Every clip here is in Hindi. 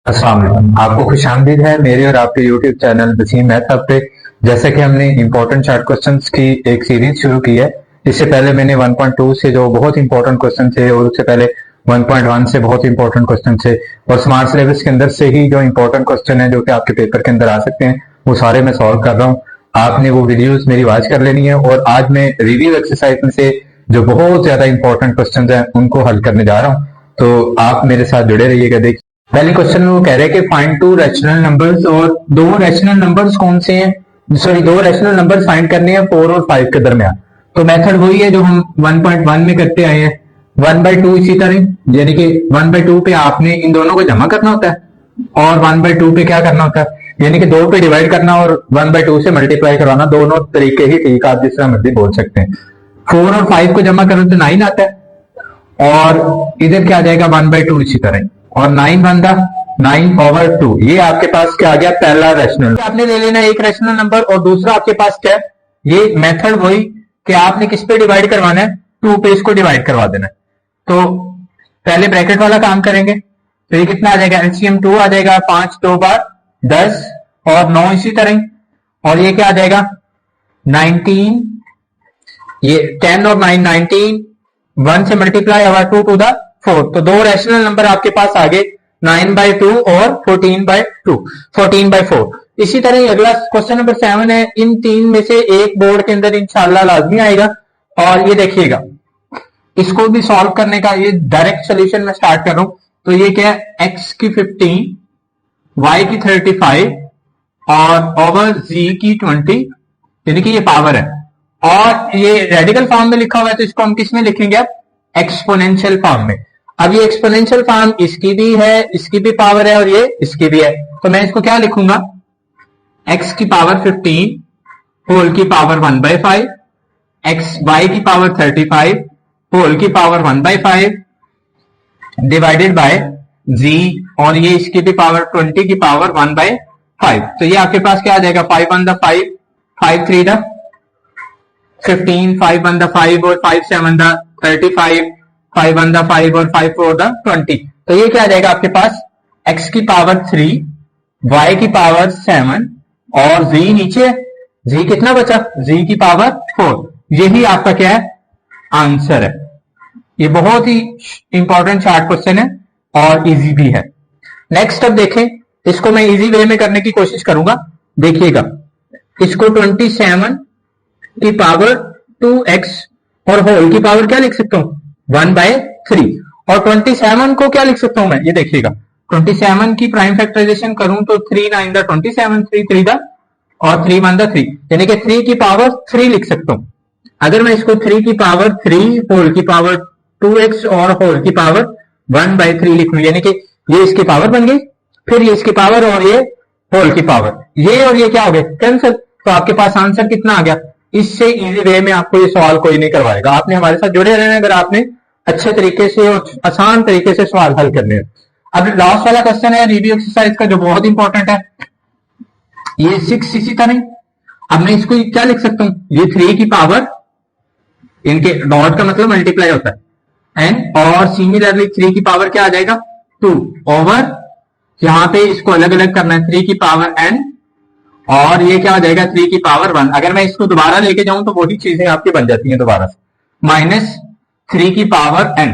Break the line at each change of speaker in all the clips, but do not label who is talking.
अस्सलाम वालेकुम। आपको खुशामदीद है मेरे और आपके YouTube channel Wasim math hub पे। जैसे कि हमने इंपॉर्टेंट शार्ट क्वेश्चंस की एक सीरीज शुरू की है। इससे पहले मैंने 1.2 से जो बहुत इंपॉर्टेंट क्वेश्चन थे और उससे पहले 1.1 से बहुत इंपॉर्टेंट क्वेश्चन थे और स्मार्ट सिलेबस के अंदर से ही जो इंपॉर्टेंट क्वेश्चन है जो कि आपके पेपर के अंदर आ सकते हैं वो सारे मैं सॉल्व कर रहा हूँ। आपने वो वीडियोस मेरी वॉच कर लेनी है और आज मैं रिव्यू एक्सरसाइज में से जो बहुत ज्यादा इंपॉर्टेंट क्वेश्चन है उनको हल करने जा रहा हूँ। तो आप मेरे साथ जुड़े रहिएगा। देखिए पहले क्वेश्चन में वो कह रहे हैं कि फाइंड टू रैशनल नंबर्स, और दो रैशनल नंबर्स कौन से हैं, सॉरी दो रैशनल नंबर्स फाइंड करने हैं 4 और 5 के दरमियान। तो मेथड वही है जो हम 1.1 में करते आए हैं। 1/2 इसी तरह, यानी कि 1/2 पे आपने इन दोनों को जमा करना होता है और 1/2 पे क्या करना होता है, यानी कि 2 पे डिवाइड करना और 1/2 से मल्टीप्लाई करवाना। दोनों तरीके ही ठीक, आप जिस तरह मर्जी बोल सकते हैं। 4 और 5 को जमा करो तो 9 आता है और इधर क्या आ जाएगा 1/2 इसी तरह, और 9 बनता 9/2। ये आपके पास क्या आ गया, पहला रैशनल। आपने ले लेना एक रैशनल नंबर और दूसरा आपके पास क्या है, ये मेथड वही कि आपने किस पे डिवाइड करवाना है, 2 पे इसको डिवाइड करवा देना है। तो पहले ब्रैकेट वाला काम करेंगे तो ये कितना आ जाएगा, एलसीएम 2 आ जाएगा, 5 2 बार 10 और 9 इसी तरह, और ये क्या आ जाएगा 19, ये 10 और 9 19, 1 से मल्टीप्लाई और 2 टू द 4। तो दो रैशनल नंबर आपके पास आ गए, 9/2 और 14/2, 14/4। इसी तरह अगला क्वेश्चन नंबर 7 है। इन तीन में से एक बोर्ड के अंदर इंशाल्लाह लाजमी आएगा। और ये देखिएगा इसको भी सॉल्व करने का ये डायरेक्ट सोल्यूशन में स्टार्ट कर रहा हूं। तो ये क्या है, x की 15, y की 35 और ओवर z की 20, यानी कि ये पावर है। और ये रेडिकल फॉर्म में लिखा हुआ है तो इसको हम किस में लिखेंगे, अब एक्सपोनेंशियल फॉर्म में। अब ये एक्सपोनेंशियल फॉर्म इसकी भी है, इसकी भी पावर है और ये इसकी भी है। तो मैं इसको क्या लिखूंगा, x की पावर 15 होल की पावर 1/5, y की पावर 35 होल की पावर 1/5 डिवाइडेड बाय z, और ये इसकी भी पावर 20 की पावर 1/5। तो ये आपके पास क्या आ जाएगा, 5 1 द 5, 5 3 द 15, 5 1 द 5 और 5 7 द 35, 5 1 द 5 और 5 4 द 20। तो ये क्या आ जाएगा आपके पास, x की पावर 3, y की पावर 7 और z नीचे, z कितना बचा, z की पावर 4। यही आपका क्या है, आंसर है। ये बहुत ही इंपॉर्टेंट शार्ट क्वेश्चन है और इजी भी है। नेक्स्ट अब देखें, इसको मैं इजी वे में करने की कोशिश करूंगा। देखिएगा इसको 27 की पावर 2x और होल की पावर क्या लिख सकता हूं, 1/3, और 27 को क्या लिख सकता हूं मैं, ये देखिएगा 27 की प्राइम फैक्टराइजेशन करूं तो 3 9 द 27, 3 3 द और 3 1 द 3, यानी कि 3 की पावर 3 लिख सकता हूं। अगर मैं इसको 3 की पावर 3 होल की पावर 2x और होल की पावर 1/3 लिख लूं, यानी कि ये इसकी पावर बन गई, फिर ये इसकी पावर और ये होल की पावर, ये और ये क्या हो गए, कैंसिल। तो आपके पास आंसर कितना आ गया। इससे इजी वे में आपको ये सवाल कोई नहीं करवाएगा। आपने हमारे साथ जुड़े रहना है अगर आपने अच्छे तरीके से और आसान तरीके से सवाल हल करने हैं। अब लास्ट वाला क्वेश्चन है रिव्यू एक्सरसाइज का, जो बहुत इंपॉर्टेंट है। ये 6 इसी तरह, अब मैं इसको क्या लिख सकता हूं, ये 3 की पावर, इनके डॉट का मतलब मल्टीप्लाई होता है, एन, और सिमिलरली 3 की पावर क्या आ जाएगा 2 ओवर, यहां पे इसको अलग अलग करना है, 3 की पावर n, और ये क्या हो जाएगा 3 की पावर 1। अगर मैं इसको दोबारा लेके जाऊं तो वही चीजें आपकी बन जाती हैं दोबारा से, -3 की पावर n।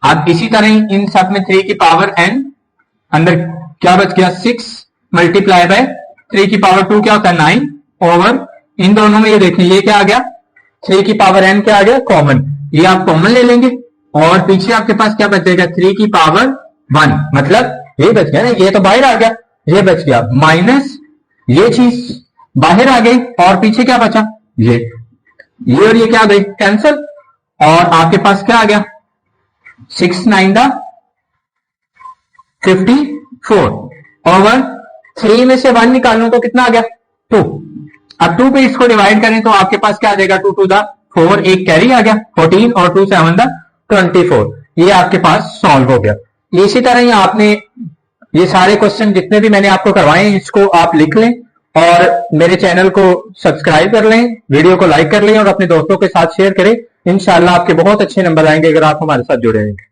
अब इसी तरह इन सब में 3 की पावर n, अंदर क्या बच गया 6 मल्टीप्लाई बाय 3 की पावर 2 क्या होता है 9 ओवर, इन दोनों में ये देखें ये क्या आ गया 3 की पावर n क्या आ गया कॉमन, ये आप कॉमन ले लेंगे और पीछे आपके पास क्या बच जाएगा 3 की पावर 1, मतलब ये बच गया ना, ये तो बाहर आ गया, ये बच गया माइनस ये चीज बाहर आ गई और पीछे क्या बचा ये और ये क्या आ गई कैंसिल, और आपके पास क्या आ गया 6 9 द 54 ओवर 3 में से 1 निकालूं तो कितना आ गया 2। अब 2 पे इसको डिवाइड करें तो आपके पास क्या आ जाएगा 2 2 द 4, एक कैरी आ गया 14 और 2 7 द 24। ये आपके पास सॉल्व हो गया। इसी तरह ही आपने ये सारे क्वेश्चन जितने भी मैंने आपको करवाए हैं इसको आप लिख लें और मेरे चैनल को सब्सक्राइब कर लें, वीडियो को लाइक कर लें और अपने दोस्तों के साथ शेयर करें। इंशाल्लाह आपके बहुत अच्छे नंबर आएंगे अगर आप हमारे साथ जुड़े रहेंगे।